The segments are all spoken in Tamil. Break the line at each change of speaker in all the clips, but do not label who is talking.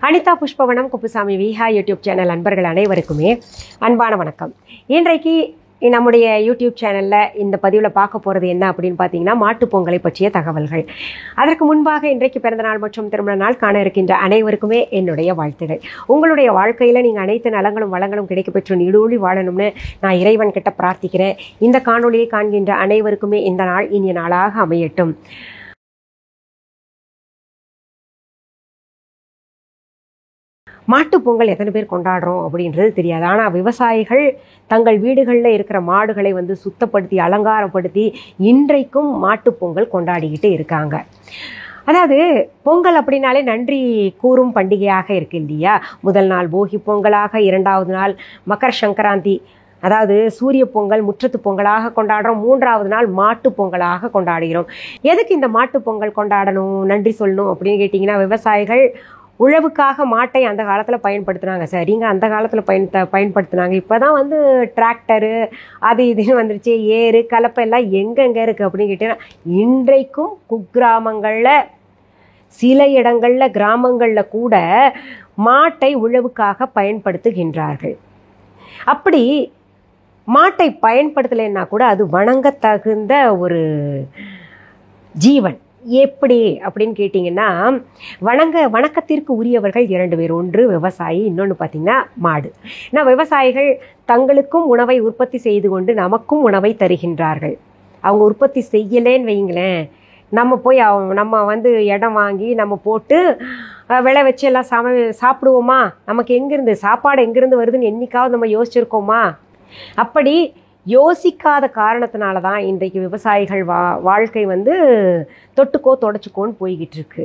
அனிதா புஷ்பவனம் குப்புசாமி விஹா யூடியூப் சேனல் அன்பர்கள் அனைவருக்குமே அன்பான வணக்கம். இன்றைக்கு நம்முடைய யூடியூப் சேனலில் இந்த பதிவில் பார்க்க போகிறது என்ன அப்படின்னு பார்த்தீங்கன்னா, மாட்டுப்பொங்கலை பற்றிய தகவல்கள். அதற்கு முன்பாக இன்றைக்கு பிறந்தநாள் மற்றும் திருமண நாள் காண இருக்கின்ற அனைவருக்குமே என்னுடைய வாழ்த்துகள். உங்களுடைய வாழ்க்கையில் நீங்கள் அனைத்து நலங்களும் வளங்களும் கிடைக்கப்பெற்று நீடூழி வாழணும்னு நான் இறைவன் கிட்ட பிரார்த்திக்கிறேன். இந்த காணொலியை காண்கின்ற அனைவருக்குமே இந்த நாள் இனிய நாளாக அமையட்டும். மாட்டுப்பொங்கல் எத்தனை பேர் கொண்டாடுறோம் அப்படின்றது தெரியாது. ஆனால் விவசாயிகள் தங்கள் வீடுகளில் இருக்கிற மாடுகளை சுத்தப்படுத்தி அலங்காரப்படுத்தி இன்றைக்கும் மாட்டுப்பொங்கல் கொண்டாடிக்கிட்டு இருக்காங்க. அதாவது பொங்கல் அப்படின்னாலே நன்றி கூறும் பண்டிகையாக இருக்கு இல்லையா? முதல் நாள் போகி பொங்கலாக, இரண்டாவது நாள் மக்கர சங்கராந்தி அதாவது சூரிய பொங்கல் முற்றத்து பொங்கலாக கொண்டாடுறோம், மூன்றாவது நாள் மாட்டு பொங்கலாக கொண்டாடுகிறோம். எதுக்கு இந்த மாட்டு பொங்கல் கொண்டாடணும், நன்றி சொல்லணும் அப்படின்னு கேட்டிங்கன்னா, விவசாயிகள் உழவுக்காக மாட்டை அந்த காலத்தில் பயன்படுத்தினாங்க. சரிங்க, அந்த காலத்தில் பயன்படுத்தினாங்க. இப்போ தான் டிராக்டரு அது இதுன்னு வந்துருச்சு, ஏறு கலப்பை எல்லாம் எங்கெங்கே இருக்குது அப்படின்னு கேட்டிங்கன்னா, இன்றைக்கும் குக்கிராமங்களில் சில இடங்களில் கிராமங்களில் கூட மாட்டை உழவுக்காக பயன்படுத்துகின்றார்கள். அப்படி மாட்டை பயன்படுத்தலைன்னா கூட அது வணங்க தகுந்த ஒரு ஜீவன். எப்படி அப்படின்னு கேட்டிங்கன்னா, வணக்கத்திற்கு உரியவர்கள் இரண்டு பேர். ஒன்று விவசாயி, இன்னொன்று பார்த்திங்கன்னா மாடு. ஏன்னா விவசாயிகள் தங்களுக்கும் உணவை உற்பத்தி செய்து கொண்டு நமக்கும் உணவை தருகின்றார்கள். அவங்க உற்பத்தி செய்யலேன்னு வைங்களேன், நம்ம போய் நம்ம இடம் வாங்கி நம்ம போட்டு விளை வச்சு எல்லாம் சாப்பிடுவோமா? நமக்கு எங்கேருந்து சாப்பாடு எங்கேருந்து வருதுன்னு என்னைக்காவது நம்ம யோசிச்சிருக்கோமா? அப்படி யோசிக்காத காரணத்தினால தான் இன்றைக்கு விவசாயிகள் வாழ்க்கை தொட்டுக்கோ தொடச்சிக்கோன்னு போய்கிட்டு இருக்கு.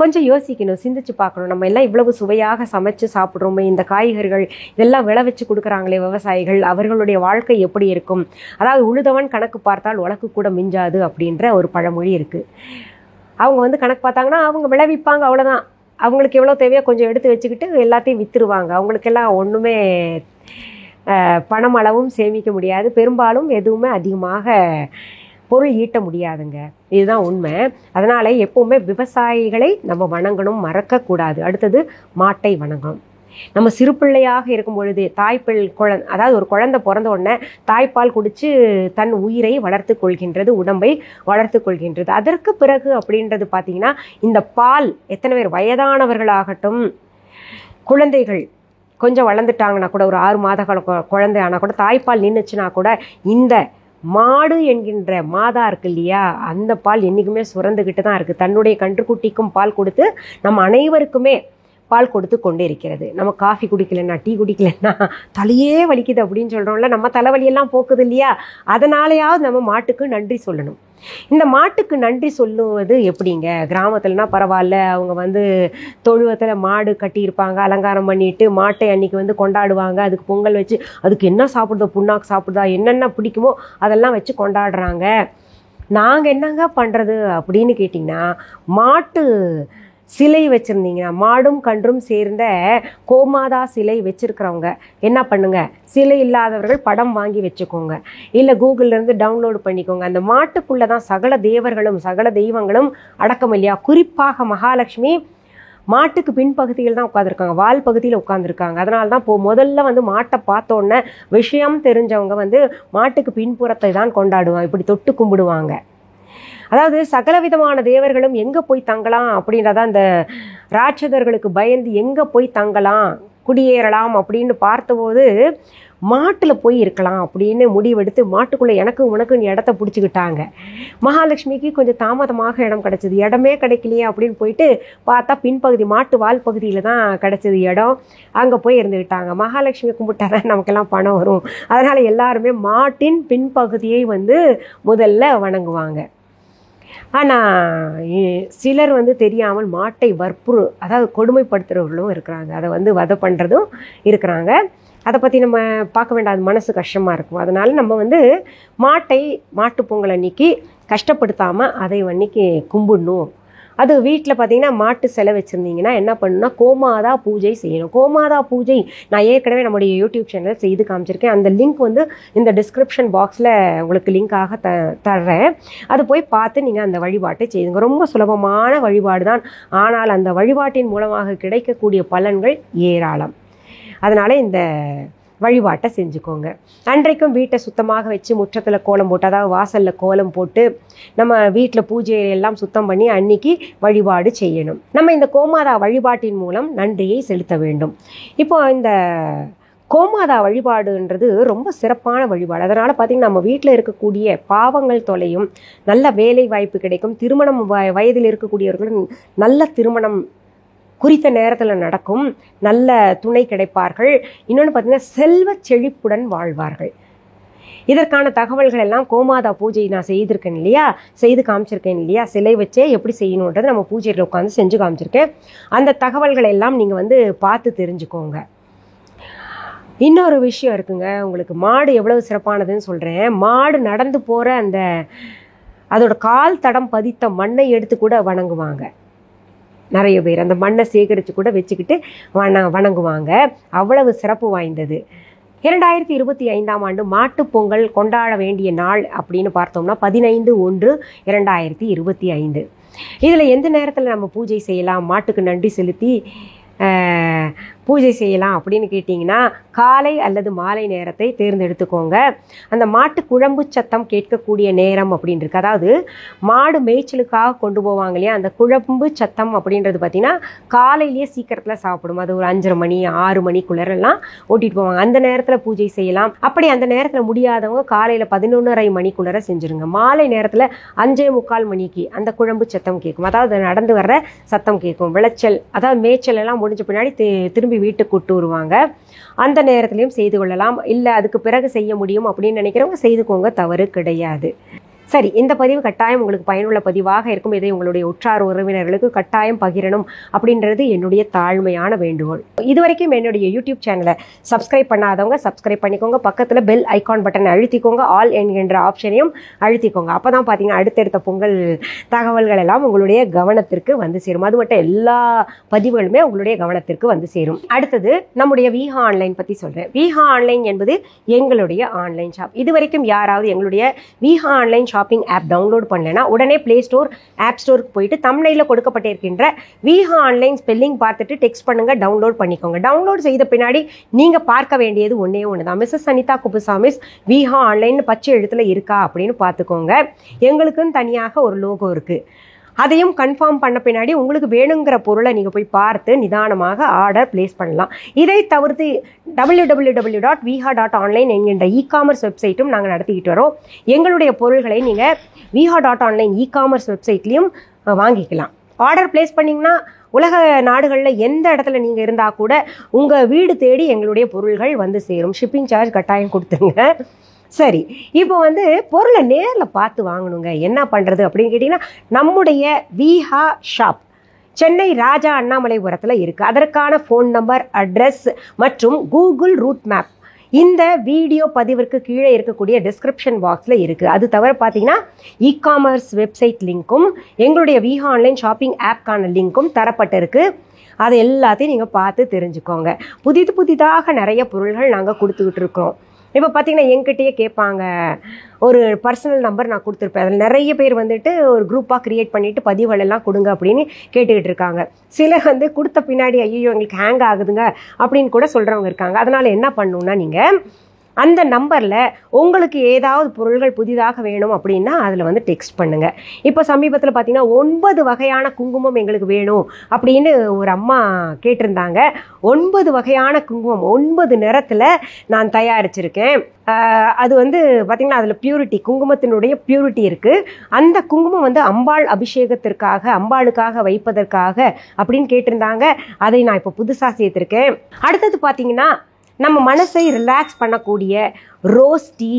கொஞ்சம் யோசிக்கணும், சிந்திச்சு பார்க்கணும். நம்ம எல்லாம் இவ்வளவு சுவையாக சமைச்சு சாப்பிட்றோமே, இந்த காய்கறிகள் இதெல்லாம் விளைவிச்சு கொடுக்குறாங்களே விவசாயிகள், அவர்களுடைய வாழ்க்கை எப்படி இருக்கும்? அதாவது உழுதவன் கணக்கு பார்த்தால் உலக்கு கூட மிஞ்சாது அப்படின்ற ஒரு பழமொழி இருக்குது. அவங்க கணக்கு பார்த்தாங்கன்னா அவங்க விளைவிப்பாங்க, அவ்வளோதான். அவங்களுக்கு எவ்வளோ தேவையோ கொஞ்சம் எடுத்து வச்சுக்கிட்டு எல்லாத்தையும் விற்றுருவாங்க. அவங்களுக்கெல்லாம் ஒன்றுமே பணமளவும் சேமிக்க முடியாது, பெரும்பாலும் எதுவுமே அதிகமாக பொருள் ஈட்ட முடியாதுங்க. இதுதான் உண்மை. அதனால் எப்போவுமே விவசாயிகளை நம்ம வணங்கணும், மறக்கக்கூடாது. அடுத்தது மாட்டை வணங்கணும். நம்ம சிறு பிள்ளையாக இருக்கும் பொழுது அதாவது ஒரு குழந்தை பிறந்த உடனே தாய்ப்பால் குடித்து தன் உயிரை வளர்த்து கொள்கின்றது, உடம்பை வளர்த்து கொள்கின்றது. அதற்கு பிறகு அப்படின்றது பார்த்திங்கன்னா, இந்த பால் எத்தனை பேர் வயதானவர்களாகட்டும், குழந்தைகள் கொஞ்சம் வளர்ந்துட்டாங்கன்னா கூட, ஒரு 6 மாத குழந்தை ஆனால் கூட தாய்ப்பால் நின்றுச்சுன்னா கூட, இந்த மாடு என்கின்ற மாதா இருக்கு இல்லையா, அந்த பால் என்றைக்குமே சுரந்துக்கிட்டு தான் இருக்குது. தன்னுடைய கன்றுக்குட்டிக்கும் பால் கொடுத்து நம்ம அனைவருக்குமே பால் கொடுத்து கொண்டே இருக்கிறது. நம்ம காஃபி குடிக்கலைன்னா, டீ குடிக்கலைன்னா தலையே வலிக்குது அப்படின்னு சொல்கிறோம்ல, நம்ம தலைவலியெல்லாம் போக்குது இல்லையா? அதனாலேயாவது நம்ம மாட்டுக்கு நன்றி சொல்லணும். இந்த மாட்டுக்கு நன்றி சொல்லுவது எப்படிங்க? கிராமத்துலனா பரவாயில்ல, அவங்க தொழுவத்தில் மாடு கட்டியிருப்பாங்க, அலங்காரம் பண்ணிட்டு மாட்டை அன்னைக்கு கொண்டாடுவாங்க. அதுக்கு பொங்கல் வச்சு அதுக்கு என்ன சாப்பிடுதோ, புண்ணாக்கு சாப்பிடுதா, என்னென்ன பிடிக்குமோ அதெல்லாம் வச்சு கொண்டாடுறாங்க. நாங்கள் என்னங்க பண்ணுறது அப்படின்னு கேட்டிங்கன்னா, மாட்டு சிலை வச்சுருந்தீங்கன்னா, மாடும் கன்றும் சேர்ந்த கோமாதா சிலை வச்சுருக்கிறவங்க என்ன பண்ணுங்க, சிலை இல்லாதவர்கள் படம் வாங்கி வச்சுக்கோங்க, இல்லை கூகுள்லேருந்து டவுன்லோடு பண்ணிக்கோங்க. அந்த மாட்டுக்குள்ளே தான் சகல தேவர்களும் சகல தெய்வங்களும் அடக்கம் இல்லையா? குறிப்பாக மகாலட்சுமி மாட்டுக்கு பின்பகுதியில் தான் உட்காந்துருக்காங்க, வால் பகுதியில் உட்காந்துருக்காங்க. அதனால தான் முதல்ல மாட்டை பார்த்தோன்னே விஷயம் தெரிஞ்சவங்க மாட்டுக்கு பின்புறத்தை தான் கொண்டாடுவாங்க, இப்படி தொட்டு கும்பிடுவாங்க. அதாவது சகல விதமான தேவர்களும் எங்கே போய் தங்கலாம் அப்படின்றத, அந்த ராட்சதர்களுக்கு பயந்து எங்கே போய் தங்கலாம், குடியேறலாம் அப்படின்னு பார்த்தபோது மாட்டில் போய் இருக்கலாம் அப்படின்னு முடிவெடுத்து மாட்டுக்குள்ளே எனக்கு உனக்குன்னு இடத்த பிடிச்சிக்கிட்டாங்க. மகாலட்சுமிக்கு கொஞ்சம் தாமதமாக இடம் கிடச்சிது. இடமே கிடைக்கலையே அப்படின்னு போயிட்டு பார்த்தா பின்பகுதி மாட்டு வால் பகுதியில் தான் கிடச்சிது இடம். அங்கே போய் இருந்துக்கிட்டாங்க. மகாலட்சுமி கும்பிட்டா தான் நமக்கெல்லாம் பணம் வரும், அதனால் எல்லாருமே மாட்டின் பின்பகுதியை முதல்ல வணங்குவாங்க. ஆனால் சிலர் தெரியாமல் மாட்டை அதாவது கொடுமைப்படுத்துகிறவர்களும் இருக்கிறாங்க, அதை வதை பண்ணுறதும் இருக்கிறாங்க. அதை பற்றி நம்ம பார்க்க வேண்டாம், அது மனசு கஷ்டமாக இருக்கும். அதனால் நம்ம மாட்டை மாட்டுப்பொங்கல் அன்னைக்கு கஷ்டப்படுத்தாமல் அதை அன்னைக்கு கும்பிடணும் அது வீட்டில் பார்த்தீங்கன்னா மாட்டு சிலை வச்சுருந்தீங்கன்னா என்ன பண்ணணும்னா கோமாதா பூஜை செய்யணும். கோமாதா பூஜை நான் ஏற்கனவே நம்முடைய யூடியூப் சேனலில் செய்து காமிச்சிருக்கேன். அந்த லிங்க் வந்து இந்த டிஸ்கிரிப்ஷன் பாக்ஸில் உங்களுக்கு லிங்காக தர்றேன். அது போய் பார்த்து நீங்கள் அந்த வழிபாட்டை செய்யுங்க. ரொம்ப சுலபமான வழிபாடு தான். ஆனால் அந்த வழிபாட்டின் மூலமாக கிடைக்கக்கூடிய பலன்கள் ஏராளம். அதனால் இந்த வழிபாட்டை செஞ்சுக்கோங்க. அன்றைக்கும் வீட்டை சுத்தமாக வச்சு முற்றத்தில் கோலம் போட்டு, அதாவது வாசலில் கோலம் போட்டு நம்ம வீட்டில் பூஜை எல்லாம் சுத்தம் பண்ணி அன்னைக்கு வழிபாடு செய்யணும். நம்ம இந்த கோமாதா வழிபாட்டின் மூலம் நன்றியை செலுத்த வேண்டும். இப்போ இந்த கோமாதா வழிபாடுன்றது ரொம்ப சிறப்பான வழிபாடு. அதனால் பார்த்திங்கன்னா நம்ம வீட்டில் இருக்கக்கூடிய பாவங்கள் தொலையும், நல்ல வேலை வாய்ப்பு கிடைக்கும், திருமணம் வயதில் இருக்கக்கூடியவர்கள் நல்ல திருமணம் குறித்த நேரத்தில் நடக்கும், நல்ல துணை கிடைப்பார்கள். இன்னொன்று பார்த்திங்கன்னா செல்வ செழிப்புடன் வாழ்வார்கள். இதற்கான தகவல்கள் எல்லாம் கோமாதா பூஜை நான் செய்திருக்கேன் இல்லையா, செய்து காமிச்சிருக்கேன் இல்லையா, சிலை வச்சே எப்படி செய்யணுன்றது நம்ம பூஜையில் உட்காந்து செஞ்சு காமிச்சிருக்கேன். அந்த தகவல்கள் எல்லாம் நீங்கள் வந்து பார்த்து தெரிஞ்சுக்கோங்க. இன்னொரு விஷயம் இருக்குங்க, உங்களுக்கு மாடு எவ்வளவு சிறப்பானதுன்னு சொல்கிறேன். மாடு நடந்து போகிற அந்த அதோட கால் தடம் பதித்த மண்ணை எடுத்து கூட வணங்குவாங்க. நிறைய பேர் அந்த மண்ணை சேகரித்து கூட வச்சுக்கிட்டு வணங்குவாங்க. அவ்வளவு சிறப்பு வாய்ந்தது. 2025ஆம் ஆண்டு மாட்டுப் பொங்கல் கொண்டாட வேண்டிய நாள் அப்படின்னு பார்த்தோம்னா 15/1/2025. இதில் எந்த நேரத்தில் நம்ம பூஜை செய்யலாம், மாட்டுக்கு நன்றி செலுத்தி பூஜை செய்யலாம் அப்படின்னு கேட்டிங்கன்னா காலை அல்லது மாலை நேரத்தை தேர்ந்தெடுத்துக்கோங்க. அந்த மாட்டு குழம்பு சத்தம் கேட்கக்கூடிய நேரம் அப்படின்னு இருக்கு. அதாவது மாடு மேய்ச்சலுக்காக கொண்டு போவாங்க இல்லையா, அந்த குழம்பு சத்தம் அப்படின்றது பார்த்திங்கன்னா காலையிலேயே சீக்கிரத்தில் சாப்பிடும். அது ஒரு 5:30 மணி 6 மணிக்குள்ளரெல்லாம் ஓட்டிகிட்டு போவாங்க. அந்த நேரத்தில் பூஜை செய்யலாம். அப்படி அந்த நேரத்தில் முடியாதவங்க காலையில் 11:30 மணிக்குள்ளர செஞ்சுருங்க. மாலை நேரத்தில் 5:45 மணிக்கு அந்த குழம்பு சத்தம் கேட்கும். அதாவது நடந்து வர்ற சத்தம் கேட்கும். விளைச்சல் அதாவது மேய்ச்சல் எல்லாம் முடிஞ்ச பின்னாடி திரும்பி வீட்டுக்கு கூட்டு வருவாங்க. அந்த நேரத்திலையும் செய்து கொள்ளலாம். இல்லை அதுக்கு பிறகு செய்ய முடியும் அப்படின்னு நினைக்கிறவங்க செய்துக்கோங்க, தவறு கிடையாது. சரி, இந்த பதிவு கட்டாயம் உங்களுக்கு பயனுள்ள பதிவாக இருக்கும். இதை உங்களுடைய உற்றார் உறவினர்களுக்கு கட்டாயம் பகிரணும் அப்படின்றது என்னுடைய தாழ்மையான வேண்டுகோள். இதுவரைக்கும் என்னுடைய யூடியூப் சேனலை சப்ஸ்கிரைப் பண்ணாதவங்க சப்ஸ்கிரைப் பண்ணிக்கோங்க. பக்கத்தில் பெல் ஐக்கான் பட்டன் அழுத்திக்கோங்க. ஆல் என்கின்ற ஆப்ஷனையும் அழுத்திக்கோங்க. அப்போ தான் பார்த்தீங்கன்னா அடுத்தடுத்த பொங்கல் தகவல்கள் எல்லாம் உங்களுடைய கவனத்திற்கு வந்து சேரும். அது மட்டும் எல்லா பதிவுகளுமே உங்களுடைய கவனத்திற்கு வந்து சேரும். அடுத்தது நம்முடைய விஹா ஆன்லைன் பற்றி சொல்கிறேன். விஹா ஆன்லைன் என்பது எங்களுடைய ஆன்லைன் ஷாப். இதுவரைக்கும் யாராவது எங்களுடைய Viha online shopping app download பண்ணலைன்னா உடனே பிளே ஸ்டோர் ஆப் ஸ்டோருக்கு போயிட்டு தம்ப்நெயிலில் கொடுக்கப்பட்டிருக்கின்ற விஹா ஆன்லைன் ஸ்பெல்லிங் பார்த்துட்டு டெக்ஸ்ட் பண்ணுங்க, டவுன்லோட் பண்ணிக்கோங்க. டவுன்லோட் செய்த பின்னாடி நீங்க பார்க்க வேண்டியது ஒன்னே ஒன்று தான். மிஸ்ஸஸ் அனிதா குப்புசாமிஸ் விஹா ஆன்லைன் பச்சை எழுத்துல இருக்கா அப்படின்னு பார்த்துக்கோங்க. எங்களுக்குன்னு தனியாக ஒரு லோகோ இருக்கு. அதையும் கன்ஃபார்ம் பண்ண பின்னாடி உங்களுக்கு வேணுங்கிற பொருளை நீங்கள் போய் பார்த்து நிதானமாக ஆர்டர் பிளேஸ் பண்ணலாம். இதை தவிர்த்து www.viha.online என்கின்ற இ-காமர்ஸ் வெப்சைட்டும் நாங்கள் நடத்திக்கிட்டு வரோம். எங்களுடைய பொருள்களை நீங்கள் viha.online இ-காமர்ஸ் வெப்சைட்லேயும் வாங்கிக்கலாம். ஆர்டர் பிளேஸ் பண்ணிங்கன்னா உலக நாடுகளில் எந்த இடத்துல நீங்கள் இருந்தால் கூட உங்கள் வீடு தேடி எங்களுடைய பொருள்கள் வந்து சேரும். ஷிப்பிங் சார்ஜ் கட்டாயம் கொடுத்துருங்க. சரி, இப்போ வந்து பொருளை நேரில் பார்த்து வாங்கணுங்க. என்ன பண்ணுறது அப்படின்னு கேட்டிங்கன்னா நம்முடைய விஹா ஷாப் சென்னை ராஜா அண்ணாமலைபுரத்தில் இருக்குது. அதற்கான ஃபோன் நம்பர், அட்ரஸ் மற்றும் கூகுள் ரூட் மேப் இந்த வீடியோ பதிவிற்கு கீழே இருக்கக்கூடிய டிஸ்கிரிப்ஷன் பாக்ஸில் இருக்குது. அது தவிர பார்த்தீங்கன்னா இ-காமர்ஸ் வெப்சைட் லிங்க்கும் எங்களுடைய விஹா ஆன்லைன் ஷாப்பிங் ஆப்கான லிங்க்கும் தரப்பட்டிருக்கு. அது எல்லாத்தையும் நீங்கள் பார்த்து தெரிஞ்சுக்கோங்க. புதிதாக நிறைய பொருள்கள் நாங்கள் கொடுத்துக்கிட்டு இருக்கிறோம். இப்போ பார்த்தீங்கன்னா என்கிட்டயே கேட்பாங்க, ஒரு பர்சனல் நம்பர் நான் கொடுத்துருப்பேன். அதில் நிறைய பேர் வந்துட்டு ஒரு குரூப்பாக க்ரியேட் பண்ணிவிட்டு பதிவுகள் எல்லாம் கொடுங்க அப்படின்னு கேட்டுக்கிட்டு இருக்காங்க. சிலர் வந்து கொடுத்த பின்னாடி ஐயோ எங்களுக்கு ஹேங் ஆகுதுங்க அப்படின்னு கூட சொல்கிறவங்க இருக்காங்க. அதனால் என்ன பண்ணணுன்னா நீங்கள் அந்த நம்பரில் உங்களுக்கு ஏதாவது பொருள்கள் புதிதாக வேணும் அப்படின்னா அதில் வந்து டெக்ஸ்ட் பண்ணுங்கள். இப்போ சமீபத்தில் பார்த்தீங்கன்னா 9 வகையான குங்குமம் எங்களுக்கு வேணும் அப்படின்னு ஒரு அம்மா கேட்டிருந்தாங்க. 9 வகையான குங்குமம் 9 நிறத்தில் நான் தயாரிச்சிருக்கேன். அது வந்து பார்த்திங்கன்னா அதில் பியூரிட்டி, குங்குமத்தினுடைய பியூரிட்டி இருக்குது. அந்த குங்குமம் வந்து அம்பாள் அபிஷேகத்திற்காக, அம்பாளுக்காக வைப்பதற்காக அப்படின்னு கேட்டிருந்தாங்க. அதை நான் இப்போ புதுசாக சேர்த்துருக்கேன். அடுத்தது பார்த்திங்கன்னா நம்ம மனசை ரிலாக்ஸ் பண்ணக்கூடிய ரோஸ் டீ,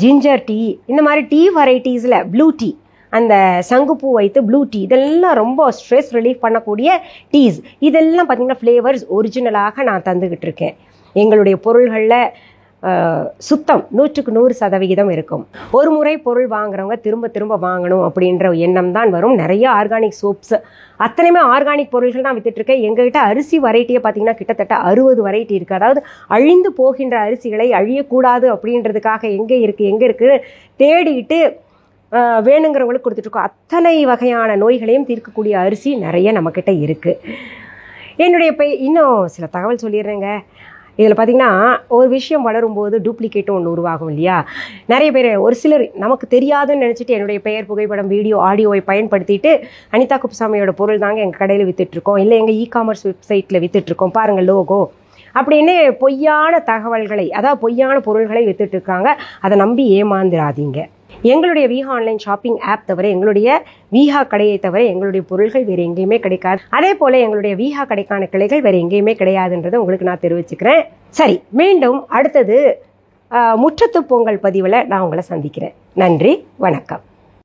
ஜிஞ்சர் டீ, இந்த மாதிரி டீ வெரைட்டிஸில் ப்ளூ டீ, அந்த சங்குப்பூ வைத்து ப்ளூ டீ, இதெல்லாம் ரொம்ப ஸ்ட்ரெஸ் ரிலீஃப் பண்ணக்கூடிய டீஸ். இதெல்லாம் பார்த்திங்கன்னா ஃப்ளேவர்ஸ் ஒரிஜினலாக நான் தந்துக்கிட்டு இருக்கேன். எங்களுடைய பொருள்களில் சுத்தம் 100% இருக்கும். ஒரு முறை பொருள் வாங்குறவங்க திரும்ப திரும்ப வாங்கணும் அப்படின்ற எண்ணம் தான் வரும். நிறைய ஆர்கானிக் சோப்ஸ் அத்தனையுமே ஆர்கானிக் பொருள்கள் தான் வித்துட்ருக்கேன். எங்ககிட்ட அரிசி வெரைட்டியை பார்த்தீங்கன்னா கிட்டத்தட்ட 60 வெரைட்டி இருக்குது. அதாவது அழிந்து போகின்ற அரிசிகளை அழியக்கூடாது அப்படின்றதுக்காக எங்கே இருக்குன்னு தேடிட்டு வேணுங்கிறவங்களுக்கு கொடுத்துட்ருக்கோம். அத்தனை வகையான நோய்களையும் தீர்க்கக்கூடிய அரிசி நிறைய நம்மக்கிட்ட இருக்குது. என்னுடைய இன்னும் சில தகவல் சொல்லிடுறேங்க. இதில் பார்த்திங்கன்னா ஒரு விஷயம் வளரும்போது டூப்ளிகேட்டும் ஒன்று உருவாகும் இல்லையா? நிறைய பேர் ஒரு சிலர் நமக்கு தெரியாதுன்னு நினச்சிட்டு என்னுடைய பெயர், புகைப்படம், வீடியோ, ஆடியோவை பயன்படுத்திட்டு அனிதா குப்புசாமியோட பொருள் தாங்க எங்கள் கடையில் விற்றுட்ருக்கோம், இல்லை எங்கள் இ-காமர்ஸ் வெப்சைட்டில் விற்றுட்ருக்கோம், பாருங்கள் லோகோ அப்படின்னு பொய்யான தகவல்களை, அதாவது பொய்யான பொருள்களை விற்றுட்ருக்காங்க. அதை நம்பி ஏமாந்துடாதீங்க. எங்களுடைய வீஹா ஆன்லைன் ஷாப்பிங் ஆப் தவிர, எங்களுடைய வீஹா கடையை தவிர எங்களுடைய பொருள்கள் வேறு எங்கேயுமே கிடைக்காது. அதே போல் எங்களுடைய வீஹா கடைக்கான கிளைகள் வேறு எங்கேயுமே கிடையாதுன்றதை உங்களுக்கு நான் தெரிவிச்சுக்கிறேன். சரி, மீண்டும் அடுத்தது முற்றத்து பொங்கல் பதிவில் நான் உங்களை சந்திக்கிறேன். நன்றி, வணக்கம்.